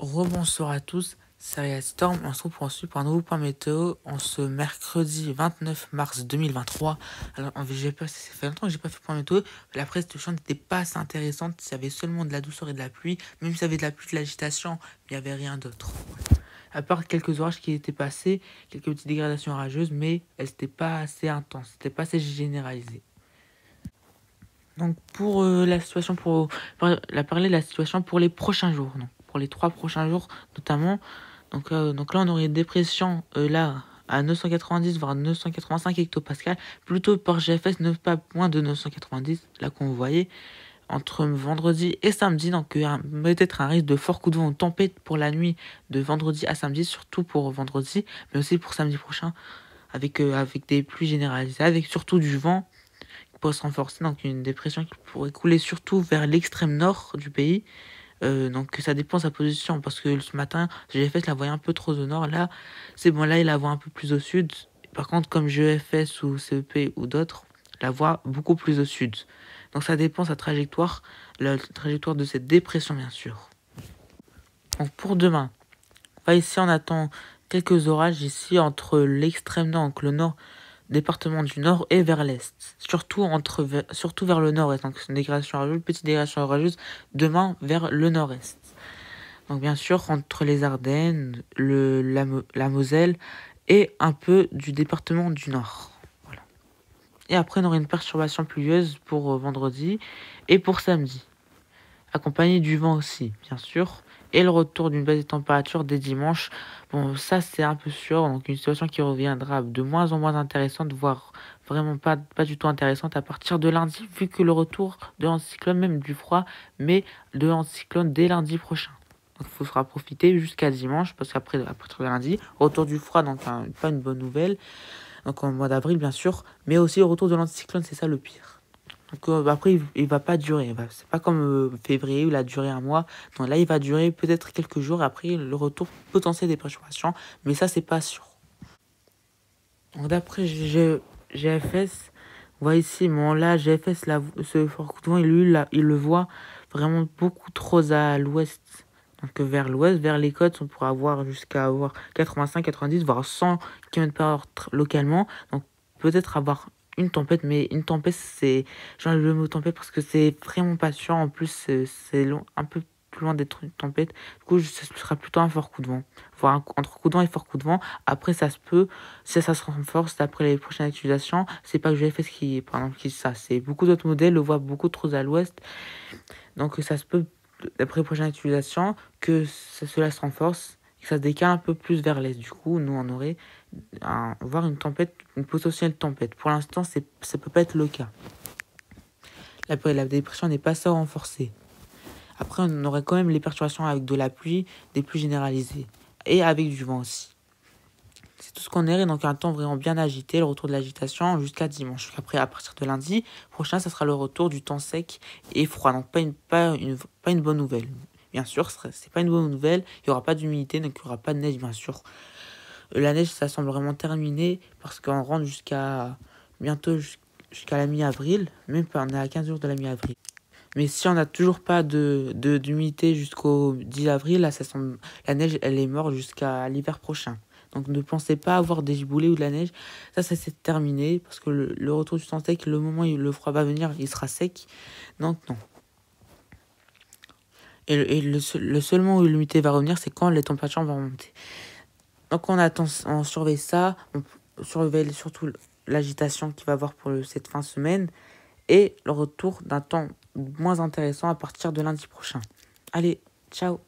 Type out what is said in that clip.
Rebonsoir à tous, c'est Ria Storm. On se retrouve ensuite pour un nouveau point météo en ce mercredi 29 mars 2023. Alors, ça fait longtemps que j'ai pas fait point météo. La presse de chant n'était pas assez intéressante. Il y avait seulement de la douceur et de la pluie. Même s'il y avait de la pluie, de l'agitation, il n'y avait rien d'autre. À part quelques orages qui étaient passés, quelques petites dégradations orageuses, mais elles n'étaient pas assez intenses, c'était pas assez généralisé. Donc pour la situation, parler de la situation pour les prochains jours, donc pour les 3 prochains jours notamment. Donc là on aurait une dépression là à 990 voire 985 hectopascales, plutôt par GFS, ne pas moins de 990, là qu'on voyait entre vendredi et samedi. Donc peut-être un risque de fort coup de vent ou tempête pour la nuit de vendredi à samedi, surtout pour vendredi, mais aussi pour samedi prochain, avec des pluies généralisées, avec surtout du vent pour se renforcer, donc une dépression qui pourrait couler surtout vers l'extrême nord du pays. Donc ça dépend de sa position, parce que ce matin, GFS la voyait un peu trop au nord. Là, c'est bon, là il la voit un peu plus au sud. Par contre, comme GFS ou CEP ou d'autres, la voit beaucoup plus au sud. Donc ça dépend de sa trajectoire, la trajectoire de cette dépression bien sûr. Donc pour demain, ici on attend quelques orages ici entre l'extrême nord, donc le nord, département du nord et vers l'est, surtout vers le nord-est. Donc c'est une dégradation orageuse, petite dégradation orageuse demain vers le nord-est. Donc bien sûr entre les Ardennes, la Moselle et un peu du département du nord. Voilà. Et après on aura une perturbation pluvieuse pour vendredi et pour samedi, accompagnée du vent aussi bien sûr, et le retour d'une baisse des températures dès dimanche. Bon, ça c'est un peu sûr, donc une situation qui reviendra de moins en moins intéressante, voire vraiment pas du tout intéressante à partir de lundi, vu que le retour de l'anticyclone, même du froid, mais de l'anticyclone dès lundi prochain. Donc il faudra profiter jusqu'à dimanche, parce qu'après, à partir de lundi, retour du froid, donc pas une bonne nouvelle, donc en mois d'avril bien sûr, mais aussi le retour de l'anticyclone, c'est ça le pire. Donc après, il va pas durer. C'est pas comme février où il a duré un mois. Donc là, il va durer peut-être quelques jours. Après, le retour potentiel des perturbations. Mais ça, c'est pas sûr. Donc d'après GFS, on voit ici, bon là, GFS, là, ce fort coup de vent, il le voit vraiment beaucoup trop à l'ouest. Donc vers l'ouest, vers les côtes, on pourra avoir jusqu'à avoir 85, 90, voire 100 km/h localement. Donc peut-être avoir une tempête, mais une tempête, c'est... Genre le mot tempête parce que c'est vraiment pas sûr. En plus, c'est long, un peu plus loin d'être une tempête. Du coup, ce sera plutôt un fort coup de vent. Voire entre coup de vent et fort coup de vent. Après, ça se peut, si ça se renforce après les prochaines utilisations. C'est pas que GFS qui, par exemple, qui ça. C'est beaucoup d'autres modèles le voient beaucoup trop à l'ouest. Donc ça se peut, d'après les prochaines utilisations, que cela se renforce et que ça se décale un peu plus vers l'est. Du coup, nous, on aurait voir une tempête, une potentielle tempête. Pour l'instant, ça peut pas être le cas. La dépression n'est pas assez renforcée. Après, on aurait quand même les perturbations avec de la pluie, des pluies généralisées, et avec du vent aussi. C'est tout ce qu'on aurait, donc un temps vraiment bien agité, le retour de l'agitation jusqu'à dimanche. Après, à partir de lundi prochain, ça sera le retour du temps sec et froid. Donc pas une bonne nouvelle. Bien sûr, c'est pas une bonne nouvelle. Il n'y aura pas d'humidité, donc il n'y aura pas de neige, bien sûr. La neige, ça semble vraiment terminé parce qu'on rentre bientôt jusqu'à la mi-avril. Même pas, on est à 15 jours de la mi-avril. Mais si on n'a toujours pas d'humidité jusqu'au 10 avril, là, la neige, elle est morte jusqu'à l'hiver prochain. Donc ne pensez pas avoir des giboulées ou de la neige. Ça c'est terminé parce que le retour du temps sec, le moment où le froid va venir, il sera sec. Donc non. Et le seul moment où l'humidité va revenir, c'est quand les températures vont remonter. Donc on surveille ça. On surveille surtout l'agitation qu'il va y avoir pour cette fin de semaine. Et le retour d'un temps moins intéressant à partir de lundi prochain. Allez, ciao!